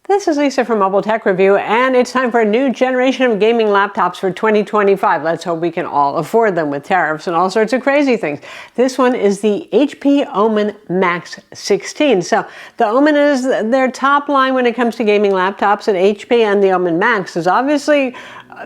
This is Lisa from MobileTechReview, and it's time for a new generation of gaming laptops for 2025. Let's hope we can all afford them with tariffs and all sorts of crazy things. This one is the HP Omen Max 16. So the Omen is their top line when it comes to gaming laptops, and HP and the Omen Max is obviously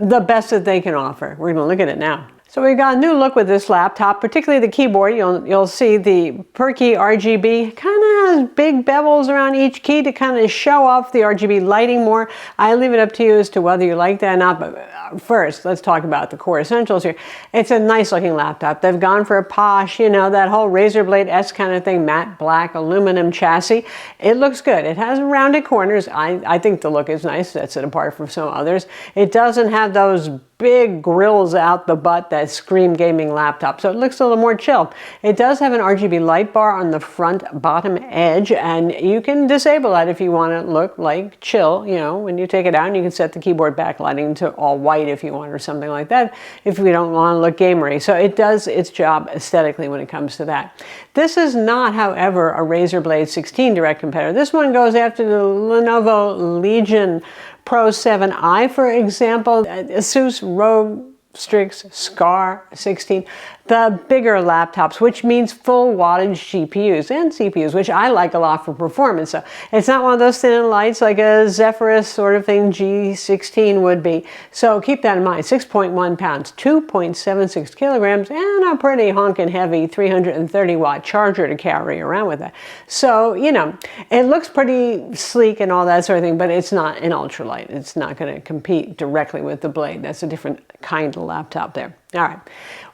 the best that they can offer. We're going to look at it now. So we've got a new look with this laptop, particularly the keyboard. You'll see the per key RGB kind of has big bevels around each key to kind of show off the RGB lighting more. I leave it up to you as to whether you like that or not, but first let's talk about the core essentials here. It's a nice looking laptop. They've gone for a posh, you know, that whole razor blade S kind of thing, matte black aluminum chassis. It looks good. It has rounded corners. I think the look is nice. Sets it apart from some others. It doesn't have those big grills out the butt that scream gaming laptop, so it looks a little more chill. It does have an RGB light bar on the front bottom edge, and you can disable that if you want it to look like chill. You know, when you take it out, and you can set the keyboard backlighting to all white if you want, or something like that, if you don't want to look gamery. So it does its job aesthetically when it comes to that. This is not, however, a Razer Blade 16 direct competitor. This one goes after the Lenovo Legion Pro 7i, for example, Asus ROG Strix Scar 16, the bigger laptops, which means full wattage GPUs and CPUs, which I like a lot for performance. So it's not one of those thin and lights like a Zephyrus sort of thing G16 would be. So keep that in mind. 6.1 pounds, 2.76 kilograms, and a pretty honkin' heavy 330 watt charger to carry around with that. So, you know, it looks pretty sleek and all that sort of thing, but it's not an ultralight. It's not going to compete directly with the Blade. That's a different kind of laptop there. All right.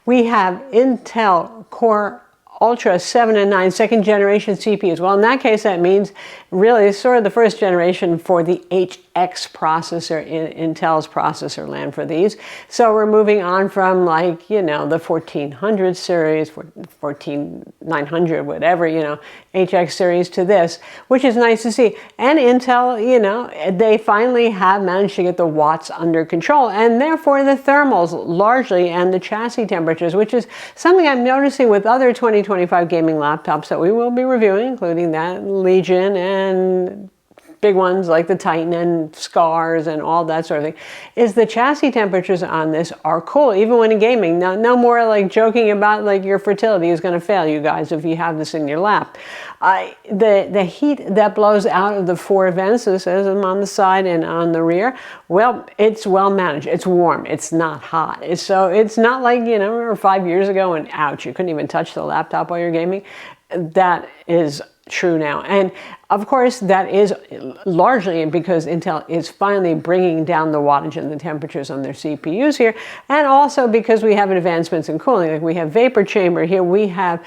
We have Intel Core Ultra 7 and 9 second generation CPUs. Well, in that case, that means really it's sort of the first generation for the HX processor in Intel's processor land for these. So we're moving on from, like, you know, the 1400 series, 14900, whatever, you know, HX series to this, which is nice to see. And Intel, you know, they finally have managed to get the watts under control, and therefore the thermals largely, and the chassis temperatures, which is something I'm noticing with other 2025 gaming laptops that we will be reviewing, including that Legion and big ones like the Titan and Scars and all that sort of thing, is the chassis temperatures on this are cool, even when in gaming. Now, no more like joking about like your fertility is going to fail you guys if you have this in your lap. The heat that blows out of the four vents, this says them on the side and on the rear, well, it's well managed. It's warm. It's not hot. So it's not like, you know, remember 5 years ago and ouch, you couldn't even touch the laptop while you're gaming. That is true now. And of course, that is largely because Intel is finally bringing down the wattage and the temperatures on their CPUs here, and also because we have advancements in cooling. Like we have vapor chamber here, we have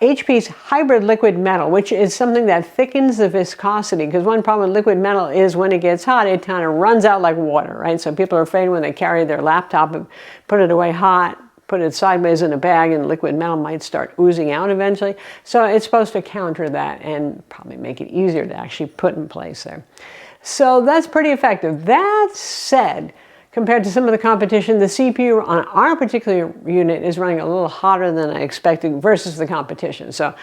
HP's hybrid liquid metal, which is something that thickens the viscosity, because one problem with liquid metal is when it gets hot, it kind of runs out like water, right? So people are afraid when they carry their laptop and put it away hot, put it sideways in a bag, and liquid metal might start oozing out eventually. So it's supposed to counter that and probably make it easier to actually put in place there. So that's pretty effective. That said, compared to some of the competition, the CPU on our particular unit is running a little hotter than I expected versus the competition. So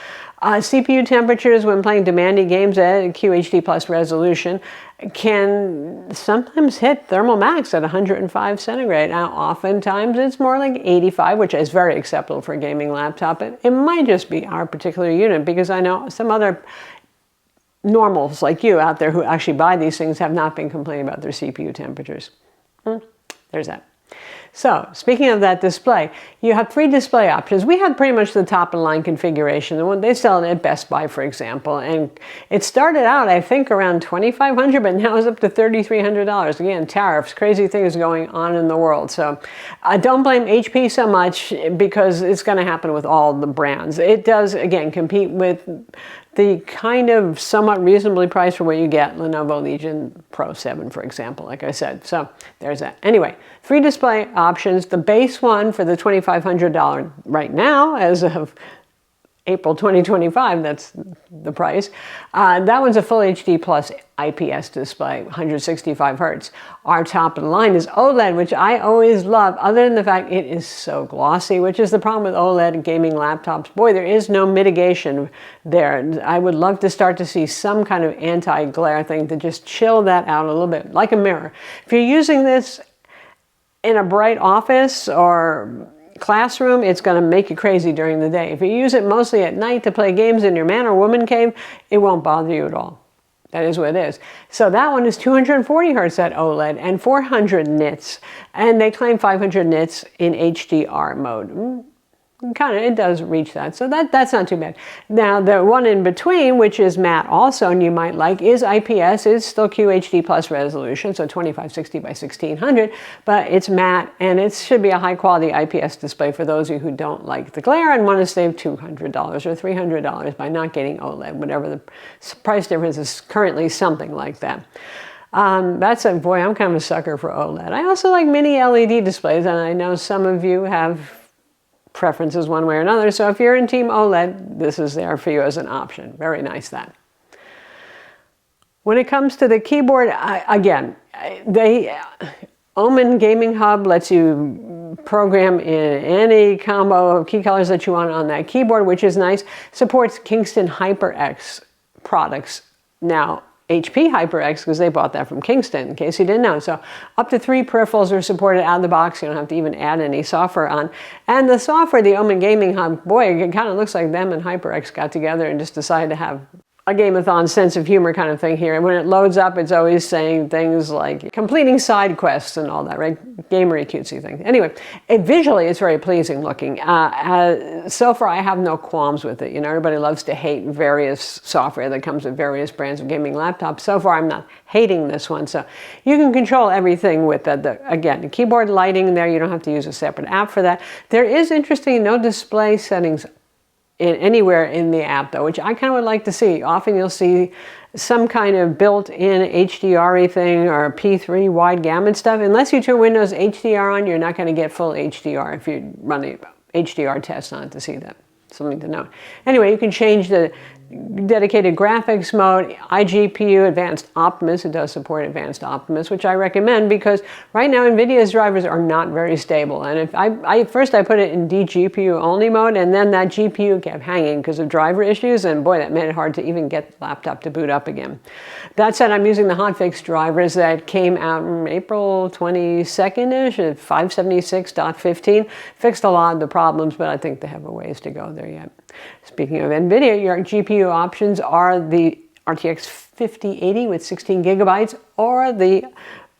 CPU temperatures when playing demanding games at QHD plus resolution can sometimes hit thermal max at 105 centigrade. Now, oftentimes it's more like 85, which is very acceptable for a gaming laptop. It might just be our particular unit, because I know some other normals like you out there who actually buy these things have not been complaining about their CPU temperatures. There's that. So, speaking of that display, you have 3 display options. We had pretty much the top of the line configuration, the one they sell at Best Buy, for example, and it started out, I think, around $2,500, but now it's up to $3,300. Again, tariffs, crazy things going on in the world. So, don't blame HP so much, because it's going to happen with all the brands. It does, again, compete with the kind of somewhat reasonably priced for what you get, Lenovo Legion Pro 7, for example, like I said. So there's that. Anyway, 3 display options. The base one for the $2,500 right now, as of April 2025, that's the price. That one's a full HD plus IPS display, 165 hertz. Our top of the line is OLED, which I always love, other than the fact it is so glossy, which is the problem with OLED gaming laptops. Boy, there is no mitigation there. I would love to start to see some kind of anti-glare thing to just chill that out a little bit, like a mirror. If you're using this in a bright office or classroom, it's going to make you crazy during the day. If you use it mostly at night to play games in your man or woman cave, it won't bother you at all. That is what it is. So that one is 240 hertz at OLED and 400 nits. And they claim 500 nits in HDR mode. It does reach that, so that's not too bad. Now the one in between, which is matte also, and you might like, is IPS. It's still QHD plus resolution, so 2560 by 1600, but it's matte, and it should be a high quality IPS display for those of you who don't like the glare and want to save $200 or $300 by not getting OLED, whatever the price difference is currently, something like that. That's a, boy, I'm kind of a sucker for OLED. I also like mini LED displays, and I know some of you have preferences one way or another. So if you're in Team OLED, this is there for you as an option. Very nice that. When it comes to the keyboard, again, Omen Gaming Hub lets you program in any combo of key colors that you want on that keyboard, which is nice. Supports Kingston HyperX products. Now, HP HyperX, because they bought that from Kingston, in case you didn't know. So up to 3 peripherals are supported out of the box. You don't have to even add any software on. And the software, the Omen Gaming Hub, boy, it kind of looks like them and HyperX got together and just decided to have a game-a-thon sense of humor kind of thing here. And when it loads up, it's always saying things like completing side quests and all that, right? Gamery cutesy thing. Anyway, visually, it's very pleasing looking. So far, I have no qualms with it. You know, everybody loves to hate various software that comes with various brands of gaming laptops. So far, I'm not hating this one. So you can control everything with again, the keyboard lighting there. You don't have to use a separate app for that. There is, interesting, no display settings anywhere in the app, though, which I kind of would like to see. Often you'll see some kind of built-in HDR-y thing or P3 wide gamut stuff. Unless you turn Windows HDR on, you're not going to get full HDR if you run the HDR test on it to see that. Something to note. Anyway, you can change the dedicated graphics mode, iGPU, Advanced Optimus. It does support Advanced Optimus, which I recommend because right now NVIDIA's drivers are not very stable. And if first I put it in DGPU only mode, and then that GPU kept hanging because of driver issues, and boy, that made it hard to even get the laptop to boot up again. That said, I'm using the hotfix drivers that came out in April 22nd-ish at 576.15. Fixed a lot of the problems, but I think they have a ways to go there yet. Speaking of NVIDIA, your GPU options are the RTX 5080 with 16 gigabytes or the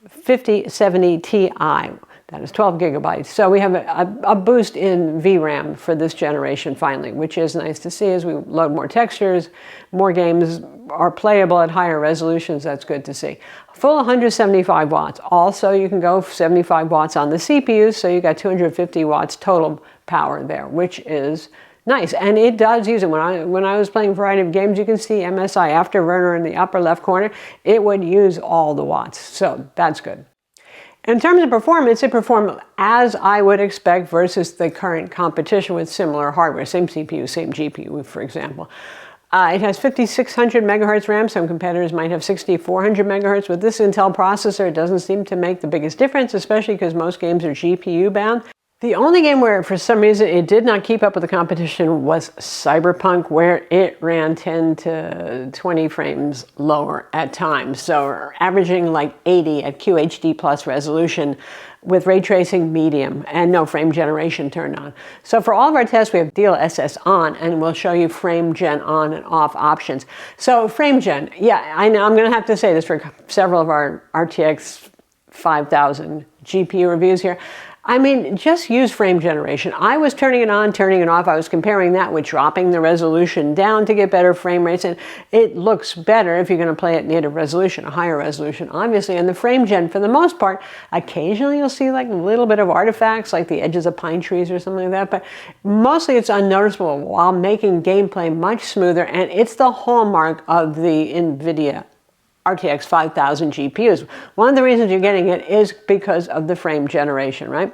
5070 Ti. That is 12 gigabytes. So we have a boost in VRAM for this generation finally, which is nice to see as we load more textures, more games are playable at higher resolutions. That's good to see. Full 175 watts. Also, you can go 75 watts on the CPU, so you got 250 watts total power there, which is nice. And it does use it. When I was playing a variety of games, you can see MSI Afterburner in the upper left corner. It would use all the watts, so that's good. In terms of performance, it performed as I would expect versus the current competition with similar hardware. Same CPU, same GPU, for example. It has 5600 megahertz RAM. Some competitors might have 6400 megahertz. With this Intel processor, it doesn't seem to make the biggest difference, especially because most games are GPU bound. The only game where, for some reason, it did not keep up with the competition was Cyberpunk, where it ran 10 to 20 frames lower at times. So averaging like 80 at QHD plus resolution with ray tracing medium and no frame generation turned on. So for all of our tests, we have DLSS on, and we'll show you frame gen on and off options. So frame gen, yeah, I know I'm going to have to say this for several of our RTX 5000 GPU reviews here. I mean, just use frame generation. I was turning it on, turning it off. I was comparing that with dropping the resolution down to get better frame rates. And it looks better if you're going to play at native resolution, a higher resolution, obviously. And the frame gen, for the most part, occasionally you'll see like a little bit of artifacts, like the edges of pine trees or something like that. But mostly it's unnoticeable while making gameplay much smoother. And it's the hallmark of the NVIDIA RTX 5000 GPUs. One of the reasons you're getting it is because of the frame generation, right?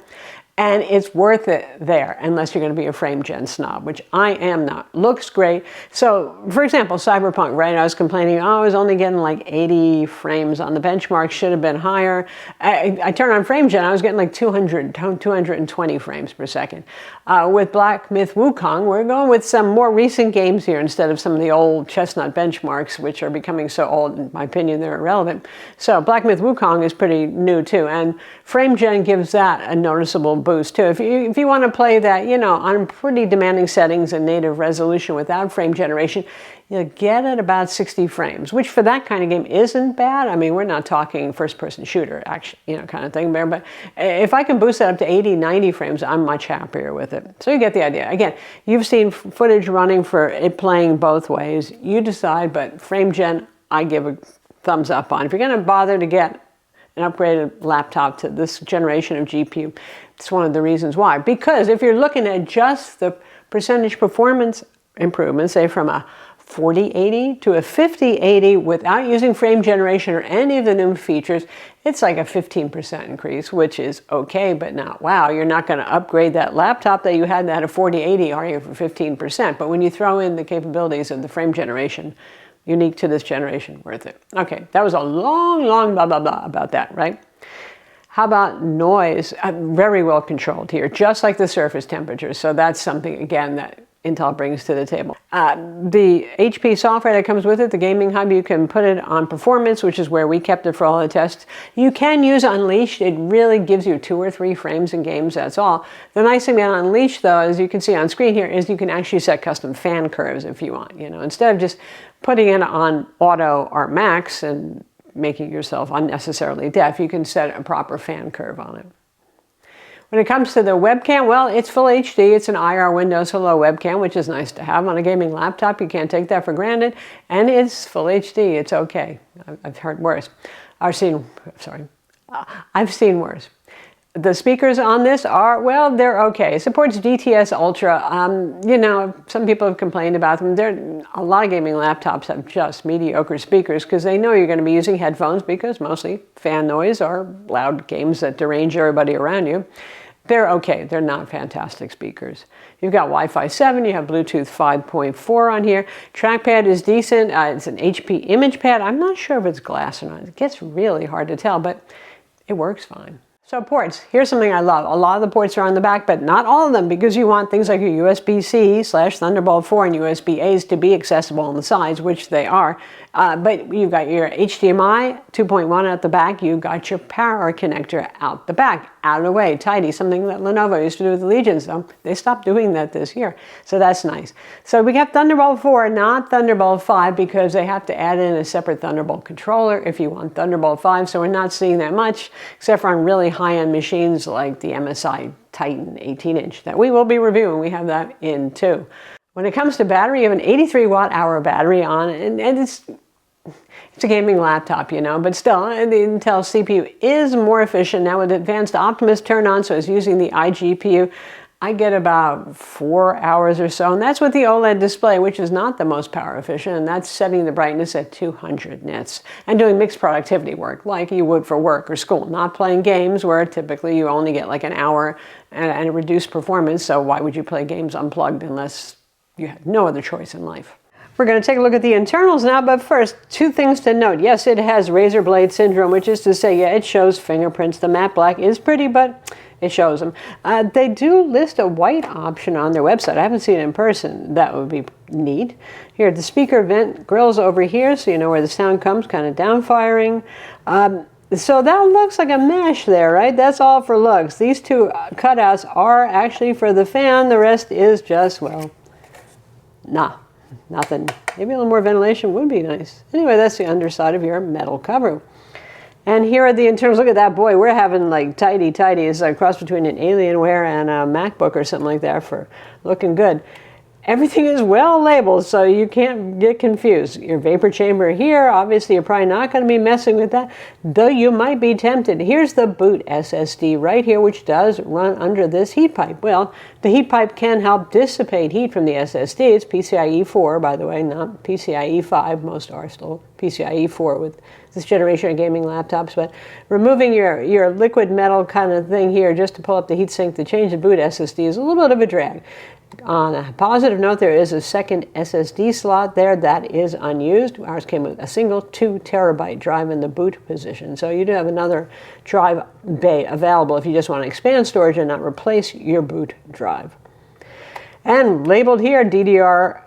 And it's worth it there, unless you're going to be a frame gen snob, which I am not. Looks great. So, for example, Cyberpunk, right? I was complaining, oh, I was only getting like 80 frames on the benchmark, should have been higher. I turned on frame gen, I was getting like 220 frames per second. With Black Myth Wukong, we're going with some more recent games here instead of some of the old chestnut benchmarks, which are becoming so old, in my opinion, they're irrelevant. So Black Myth Wukong is pretty new too, and frame gen gives that a noticeable boost too. If you want to play that, you know, on pretty demanding settings and native resolution without frame generation, you'll get at about 60 frames, which for that kind of game isn't bad. I mean, we're not talking first-person shooter action, you know, kind of thing there, but if I can boost that up to 80, 90 frames, I'm much happier with it. So you get the idea. Again, you've seen footage running for it playing both ways. You decide, but frame gen, I give a thumbs up on. If you're going to bother to get an upgraded laptop to this generation of GPU, it's one of the reasons why. Because if you're looking at just the percentage performance improvement, say from a 4080 to a 5080 without using frame generation or any of the new features, it's like a 15% increase, which is okay, but not wow. You're not going to upgrade that laptop that you had that a 4080, are you, for 15%? But when you throw in the capabilities of the frame generation, unique to this generation, worth it. Okay, that was a long blah, blah, blah about that, right? How about noise? Very well controlled here, just like the surface temperature. So that's something, again, that Intel brings to the table. The HP software that comes with it, the Gaming Hub, you can put it on performance, which is where we kept it for all the tests. You can use Unleashed. It really gives you 2 or 3 frames in games, that's all. The nice thing about Unleashed, though, as you can see on screen here, is you can actually set custom fan curves if you want. You know, instead of just putting it on auto or max and making yourself unnecessarily deaf, you can set a proper fan curve on it. When it comes to the webcam, well, it's full HD. It's an IR Windows Hello webcam, which is nice to have on a gaming laptop. You can't take that for granted. And it's full HD. It's okay. I've heard worse. I've seen worse. The speakers on this are, well, they're okay. It supports DTS Ultra. You know, some people have complained about them. A lot of gaming laptops have just mediocre speakers because they know you're going to be using headphones because mostly fan noise or loud games that derange everybody around you. They're okay. They're not fantastic speakers. You've got Wi-Fi 7. You have Bluetooth 5.4 on here. Trackpad is decent. It's an HP image pad. I'm not sure if it's glass or not. It gets really hard to tell, but it works fine. So ports, here's something I love. A lot of the ports are on the back, but not all of them, because you want things like your USB-C/Thunderbolt 4 and USB-A's to be accessible on the sides, which they are. But you've got your HDMI 2.1 at the back. You've got your power connector out the back, out of the way, tidy, something that Lenovo used to do with the Legion. So they stopped doing that this year. So that's nice. So we got Thunderbolt 4, not Thunderbolt 5, because they have to add in a separate Thunderbolt controller if you want Thunderbolt 5. So we're not seeing that much, except for on really high-end machines like the MSI Titan 18-inch that we will be reviewing. We have that in too. When it comes to battery, you have an 83 watt-hour battery on, and it's a gaming laptop, you know, but still, the Intel CPU is more efficient now with Advanced Optimus turned on, so it's using the iGPU. I get about 4 hours or so, and that's with the OLED display, which is not the most power efficient, and that's setting the brightness at 200 nits and doing mixed productivity work like you would for work or school, not playing games where typically you only get like an hour and a reduced performance, so why would you play games unplugged unless you had no other choice in life? We're going to take a look at the internals now, but first, 2 things to note. Yes, it has razor blade syndrome, which is to say, yeah, it shows fingerprints. The matte black is pretty, but it shows them. They do list a white option on their website. I haven't seen it in person. That would be neat. Here, the speaker vent grills over here, so you know where the sound comes, kind of downfiring. So that looks like a mesh there, right? That's all for looks. These 2 cutouts are actually for the fan. The rest is just, well, nothing. Maybe a little more ventilation would be nice. Anyway, that's the underside of your metal cover. And here are the internals. Look at that, boy. We're having like tidy. It's a cross between an Alienware and a MacBook or something like that for looking good. everything is well labeled, so you can't get confused. Your vapor chamber here, obviously you're probably not going to be messing with that, though you might be tempted. Here's the boot SSD right here, which does run under this heat pipe. Well, the heat pipe can help dissipate heat from the SSD. It's PCIe 4, by the way, not PCIe 5. Most are still PCIe 4 with this generation of gaming laptops, but removing your liquid metal kind of thing here just to pull up the heatsink to change the boot SSD is a little bit of a drag. On a positive note, there is a second SSD slot there that is unused. Ours came with a single 2 terabyte drive in the boot position, so you do have another drive bay available if you just want to expand storage and not replace your boot drive. And labeled here, DDR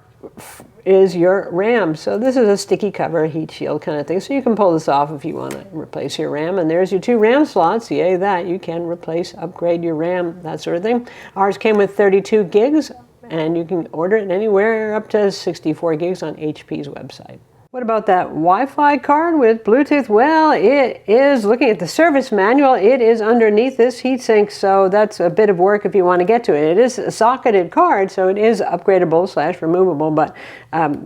is your RAM. So this is a sticky cover, heat shield kind of thing. So you can pull this off if you want to replace your RAM. And there's your 2 RAM slots. Yay, that. You can replace, upgrade your RAM, that sort of thing. Ours came with 32 gigs, and you can order it anywhere up to 64 gigs on HP's website. What about that Wi-Fi card with Bluetooth? Well, it is, looking at the service manual, it is underneath this heatsink, so that's a bit of work if you want to get to it. It is a socketed card, so it is upgradable / removable, but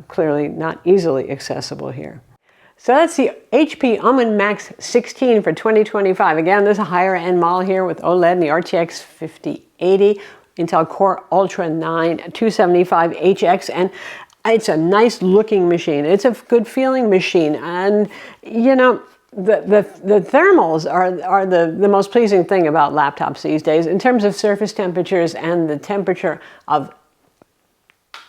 clearly not easily accessible here. So that's the HP Omen Max 16 for 2025. Again, there's a higher end model here with OLED and the RTX 5080, Intel Core Ultra 9 275HX, and it's a nice looking machine. It's a good feeling machine. And you know, the thermals are the most pleasing thing about laptops these days in terms of surface temperatures and the temperature of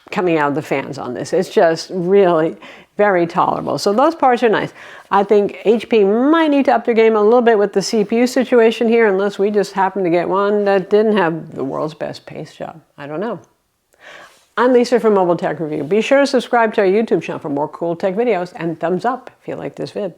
coming out of the fans on this. It's just really very tolerable. So those parts are nice. I think HP might need to up their game a little bit with the CPU situation here, unless we just happen to get one that didn't have the world's best paste job. I don't know. I'm Lisa from Mobile Tech Review. Be sure to subscribe to our YouTube channel for more cool tech videos, and thumbs up if you like this vid.